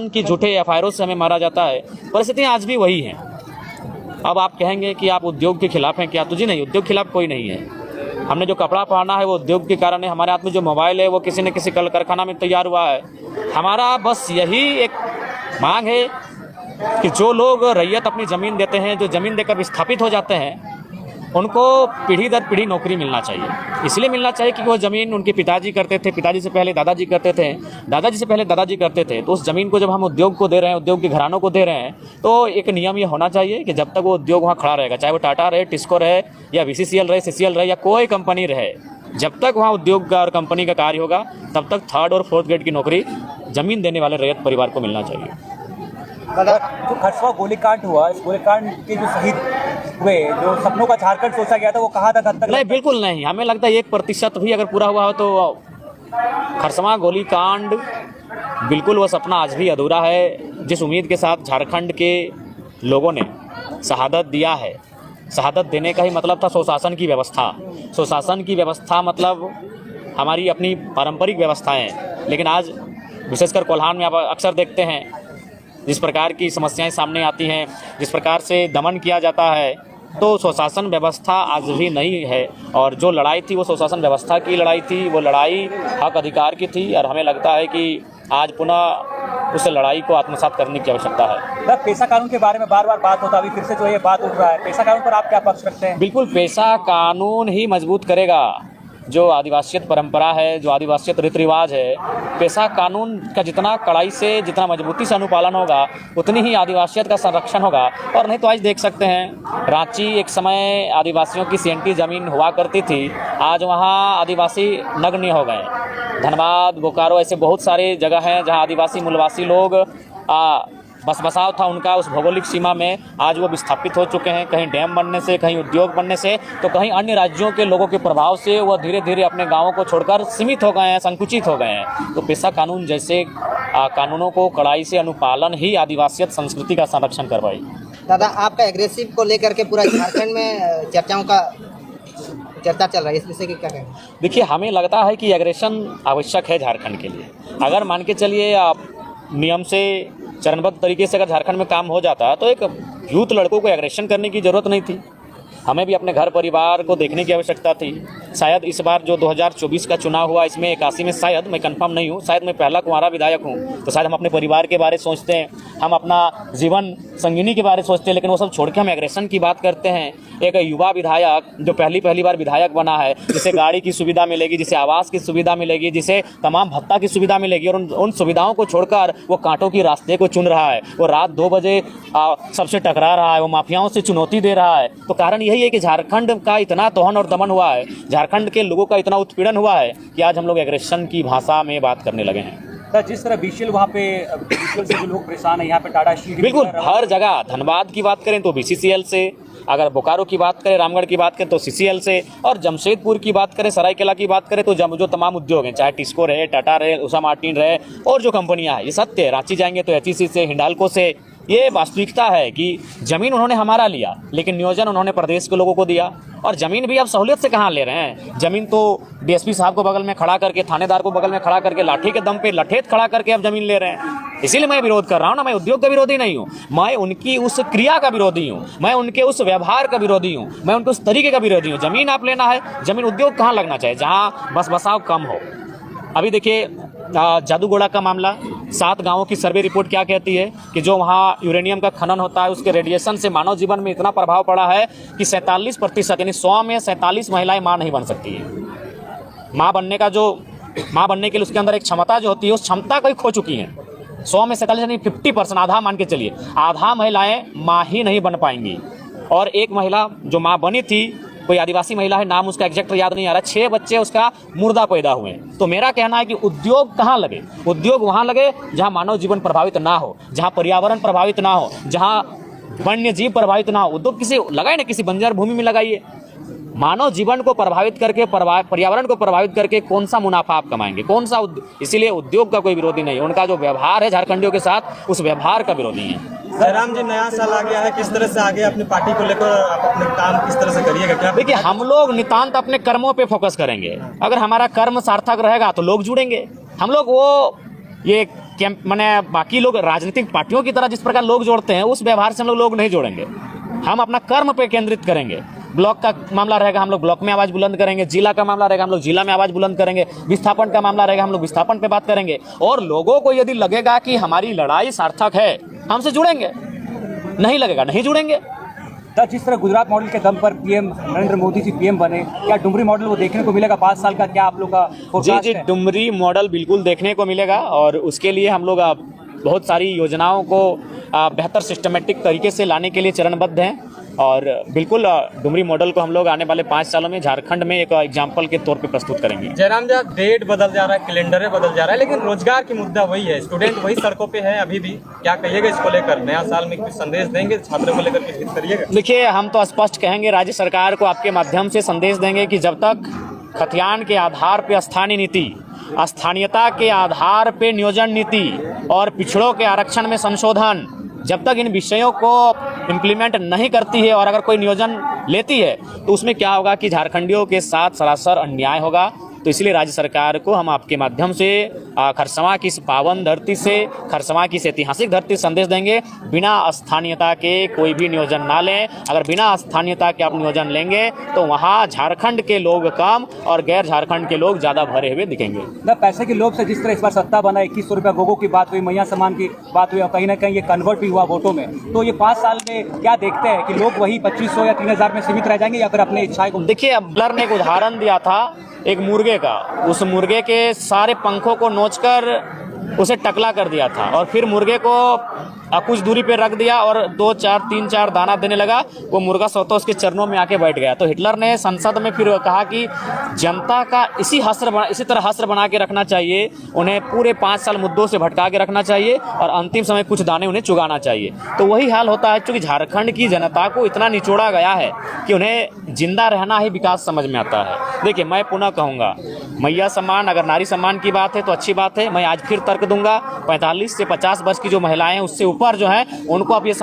की झूठे एफआईआर से हमें मारा जाता है। परिस्थितियाँ आज भी वही हैं। अब आप कहेंगे कि आप उद्योग के खिलाफ हैं क्या? तो जी नहीं, उद्योग के खिलाफ कोई नहीं है। हमने जो कपड़ा पहना है वो उद्योग के कारण है। हमारे हाथ में जो मोबाइल है वो किसी न किसी कल कारखाना में तैयार हुआ है। हमारा बस यही एक मांग है कि जो लोग रैयत अपनी ज़मीन देते हैं, जो ज़मीन देकर विस्थापित हो जाते हैं, उनको पीढ़ी दर पीढ़ी नौकरी मिलना चाहिए। इसलिए मिलना चाहिए कि वो ज़मीन उनके पिताजी करते थे, पिताजी से पहले दादाजी करते थे, दादाजी से पहले दादाजी करते थे। तो उस ज़मीन को जब हम उद्योग को दे रहे हैं, उद्योग के घरानों को दे रहे हैं, तो एक नियम ये होना चाहिए कि जब तक वो उद्योग वहाँ खड़ा रहेगा, चाहे वो टाटा रहे, टिस्को रहे, या बीसीसीएल रहे, सीसीएल रहे, या कोई कंपनी रहे, जब तक वहाँ उद्योग का और कंपनी का कार्य होगा, तब तक 3rd और 4th ग्रेड की नौकरी ज़मीन देने वाले रैयत परिवार को मिलना चाहिए। जो खरसवा गोलीकांड हुआ, इस गोलीकांड के जो शहीद हुए, जो सपनों का झारखंड सोचा गया था, वो कहाँ तक हद तक? नहीं, बिल्कुल नहीं। हमें लगता है 1% भी अगर पूरा हुआ हो तो खरसवा गोलीकांड बिल्कुल वो सपना आज भी अधूरा है। जिस उम्मीद के साथ झारखंड के लोगों ने शहादत दिया है, शहादत देने का ही मतलब था सुशासन की व्यवस्था। सुशासन की व्यवस्था मतलब हमारी अपनी पारंपरिक व्यवस्थाएं, लेकिन आज विशेषकर कोल्हान में आप अक्सर देखते हैं जिस प्रकार की समस्याएं सामने आती हैं, जिस प्रकार से दमन किया जाता है, तो सुशासन व्यवस्था आज भी नहीं है। और जो लड़ाई थी वो सुशासन व्यवस्था की लड़ाई थी, वो लड़ाई हक अधिकार की थी। और हमें लगता है कि आज पुनः उस लड़ाई को आत्मसात करने की आवश्यकता है। पेशा कानून के बारे में बार बार बात होता है, अभी फिर से जो ये बात उठ रहा है, पेशा कानून पर आप क्या पक्ष रखते हैं? बिल्कुल, पेशा कानून ही मजबूत करेगा जो आदिवासियत परंपरा है, जो आदिवासियत रीति रिवाज है। पेशा कानून का जितना कड़ाई से, जितना मजबूती से अनुपालन होगा, उतनी ही आदिवासियत का संरक्षण होगा। और नहीं तो आज देख सकते हैं, रांची एक समय आदिवासियों की सीएनटी ज़मीन हुआ करती थी, आज वहाँ आदिवासी नग्न हो गए। धनबाद, बोकारो, ऐसे बहुत सारे जगह हैं जहाँ आदिवासी मूलवासी लोग बस बसाव था उनका उस भौगोलिक सीमा में, आज वो विस्थापित हो चुके हैं। कहीं डैम बनने से, कहीं उद्योग बनने से, तो कहीं अन्य राज्यों के लोगों के प्रभाव से वो धीरे धीरे अपने गांवों को छोड़कर सीमित हो गए हैं, संकुचित हो गए हैं। तो पेशा कानून जैसे कानूनों को कड़ाई से अनुपालन ही आदिवासियत संस्कृति का संरक्षण करवाई। दादा, आपका एग्रेसिव को लेकर के पूरा झारखंड में चर्चाओं का चर्चा चल रहा है, इस विषय की क्या कहेंगे? देखिए, हमें लगता है कि एग्रेशन आवश्यक है झारखंड के लिए। अगर मान के चलिए आप नियम से चरणबद्ध तरीके से अगर झारखंड में काम हो जाता तो एक यूथ लड़कों को एग्रेशन करने की ज़रूरत नहीं थी। हमें भी अपने घर परिवार को देखने की आवश्यकता थी। शायद इस बार जो 2024 का चुनाव हुआ, इसमें 81 में, शायद मैं कंफर्म नहीं हूँ, शायद मैं पहला कुंवारा विधायक हूँ, तो शायद हम अपने परिवार के बारे सोचते हैं, हम अपना जीवन संगिनी के बारे सोचते हैं, लेकिन वो सब छोड़ के हम एग्रेशन की बात करते हैं। एक युवा विधायक जो पहली बार विधायक बना है, जिसे गाड़ी की सुविधा मिलेगी, जिसे आवास की सुविधा मिलेगी, जिसे तमाम भत्ता की सुविधा मिलेगी, और उन सुविधाओं को छोड़कर वो कांटों की रास्ते को चुन रहा है। वो रात 2 बजे सबसे टकरा रहा है, वो माफियाओं से चुनौती दे रहा है। तो कारण यही है कि झारखंड का इतना तोहन और दमन हुआ है, झारखंड के लोगों का इतना उत्पीड़न हुआ है कि आज हम लोग एग्रेशन की भाषा में बात करने लगे हैं। तो जिस तरह बीसीएल वहाँ पे बीसीएल से जो लोग परेशान है, यहाँ पे टाटा स्टील, बिल्कुल हर जगह, धनबाद की बात करें तो बीसीसीएल से, अगर बोकारो की बात करें, रामगढ़ की बात करें तो सीसीएल से, और जमशेदपुर की बात करें, सरायकेला की बात करें तो जो तमाम उद्योग हैं, चाहे टिस्को रहे, टाटा रहे, उषा मार्टिन रहे, और जो कंपनियां हैं, ये सत्य है। रांची जाएंगे तो एचईसी से, हिंडाल्को से। ये वास्तविकता है कि ज़मीन उन्होंने हमारा लिया, लेकिन नियोजन उन्होंने प्रदेश के लोगों को दिया। और ज़मीन भी अब सहूलियत से कहाँ ले रहे हैं? ज़मीन तो डीएसपी साहब को बगल में खड़ा करके, थानेदार को बगल में खड़ा करके, लाठी के दम पे लठेत खड़ा करके अब ज़मीन ले रहे हैं। इसीलिए मैं विरोध कर रहा हूँ ना। मैं उद्योग का विरोधी नहीं हूँ, मैं उनकी उस क्रिया का विरोधी हूँ, मैं उनके उस व्यवहार का विरोधी हूँ, मैं उनके उस तरीके का विरोधी हूँ। ज़मीन आप लेना है, ज़मीन उद्योग कहाँ लगना चाहिए? जहाँ बस बसाव कम हो। अभी देखिए जादूगोड़ा का मामला, 7 गांवों की सर्वे रिपोर्ट क्या कहती है कि जो वहाँ यूरेनियम का खनन होता है, उसके रेडिएशन से मानव जीवन में इतना प्रभाव पड़ा है कि 47%, यानी 100 में 47 महिलाएं माँ नहीं बन सकती है। माँ बनने के लिए उसके अंदर एक क्षमता जो होती है, उस क्षमता को ही खो चुकी हैं। 100 में 47 यानी 50%, आधा मान के चलिए, आधा महिलाएं माँ ही नहीं बन पाएंगी। और एक महिला जो माँ बनी थी, कोई आदिवासी महिला है, नाम उसका एग्जैक्ट याद नहीं आ रहा, 6 बच्चे उसका मुर्दा पैदा हुए। तो मेरा कहना है कि उद्योग कहाँ लगे? उद्योग वहाँ लगे जहाँ मानव जीवन प्रभावित ना हो, जहाँ पर्यावरण प्रभावित ना हो, जहाँ वन्य जीव प्रभावित ना हो। उद्योग किसी लगाए ना, किसी बंजर भूमि में लगाइए। मानव जीवन को प्रभावित करके, पर्यावरण को प्रभावित करके कौन सा मुनाफा आप कमाएंगे? कौन सा इसीलिए उद्योग का कोई विरोधी नहीं है। उनका जो व्यवहार है झारखंडियों के साथ, उस व्यवहार का विरोधी है। जयराम जी, नया साल आ गया है, किस तरह से आगे अपनी पार्टी को लेकर आप अपने काम किस तरह से करिएगा? क्या देखिए, हम लोग नितांत अपने कर्मों पे फोकस करेंगे। अगर हमारा कर्म सार्थक रहेगा तो लोग जुड़ेंगे। हम लोग वो ये कैंप मैंने बाकी लोग राजनीतिक पार्टियों की तरह जिस प्रकार लोग जोड़ते हैं उस व्यवहार से हम लोग नहीं जोड़ेंगे। हम अपना कर्म पे केंद्रित करेंगे। ब्लॉक का मामला रहेगा हम लोग ब्लॉक में आवाज़ बुलंद करेंगे, जिला का मामला रहेगा हम लोग जिला में आवाज़ बुलंद करेंगे, विस्थापन का मामला रहेगा हम लोग विस्थापन पे बात करेंगे। और लोगों को यदि लगेगा कि हमारी लड़ाई सार्थक है हमसे जुड़ेंगे, नहीं लगेगा नहीं जुड़ेंगे। तो जिस तरह गुजरात मॉडल के दम पर पीएम नरेंद्र मोदी जी पीएम बने, क्या डुमरी मॉडल वो देखने को मिलेगा 5 साल का? क्या आप लोग का जी forecast जी है? डुमरी मॉडल बिल्कुल देखने को मिलेगा और उसके लिए हम लोग बहुत सारी योजनाओं को बेहतर सिस्टमेटिक तरीके से लाने के लिए चरणबद्ध हैं और बिल्कुल डुमरी मॉडल को हम लोग आने वाले 5 सालों में झारखंड में एक एग्जाम्पल के तौर पे प्रस्तुत करेंगे। जयराम जी, डेट बदल जा रहा है, कैलेंडर बदल जा रहा है, लेकिन रोजगार की मुद्दा वही है, स्टूडेंट वही सड़कों पे है अभी भी। क्या कहिएगा इसको लेकर? नया साल में कुछ संदेश देंगे छात्रों को लेकर, कुछ हित करिएगा? देखिए, हम तो स्पष्ट कहेंगे, राज्य सरकार को आपके माध्यम से संदेश देंगे कि जब तक खतियान के आधार पे स्थानीय नीति, स्थानीयता के आधार पे नियोजन नीति और पिछड़ों के आरक्षण में संशोधन, जब तक इन विषयों को इम्प्लीमेंट नहीं करती है और अगर कोई नियोजन लेती है तो उसमें क्या होगा कि झारखंडियों के साथ सरासर अन्याय होगा। तो इसलिए राज्य सरकार को हम आपके माध्यम से खरसवां की इस पावन धरती से, खरसवां की इस ऐतिहासिक धरती से संदेश देंगे, बिना स्थानीयता के कोई भी नियोजन ना लें। अगर बिना स्थानीयता के आप नियोजन लेंगे तो वहाँ झारखंड के लोग कम और गैर झारखंड के लोग ज़्यादा भरे हुए दिखेंगे। ना पैसे के लोभ से जिस तरह इस बार सत्ता बना, 2100 रुपया गोगो की बात हुई, मैया सम्मान की बात हुई और कहीं ना कहीं ये कन्वर्ट भी हुआ वोटों में, तो ये 5 साल में क्या देखते हैं कि लोग वही 2500 या 3000 में सीमित रह जाएंगे या फिर अपने इच्छाएं को? देखिए, अब्बलर ने एक उदाहरण दिया था एक मुर्गे का, उस मुर्गे के सारे पंखों को नोचकर उसे टकला कर दिया था और फिर मुर्गे को कुछ दूरी पे रख दिया और 2 4 3 4 दाना देने लगा, वो मुर्गा स्वतः उसके चरणों में आके बैठ गया। तो हिटलर ने संसद में फिर कहा कि जनता का इसी तरह हस्र बना के रखना चाहिए, उन्हें पूरे 5 साल मुद्दों से भटका के रखना चाहिए और अंतिम समय कुछ दाने उन्हें चुगाना चाहिए। तो वही हाल होता है, क्योंकि झारखंड की जनता को इतना निचोड़ा गया है कि उन्हें जिंदा रहना ही विकास समझ में आता है। देखिए, मैं पुनः कहूँगा, मैया सम्मान, अगर नारी सम्मान की बात है तो अच्छी बात है। मैं आज फिर तर्क दूंगा, 45 से 50 वर्ष की जो महिलाएं हैं उससे ऊपर जो है उनको आप ये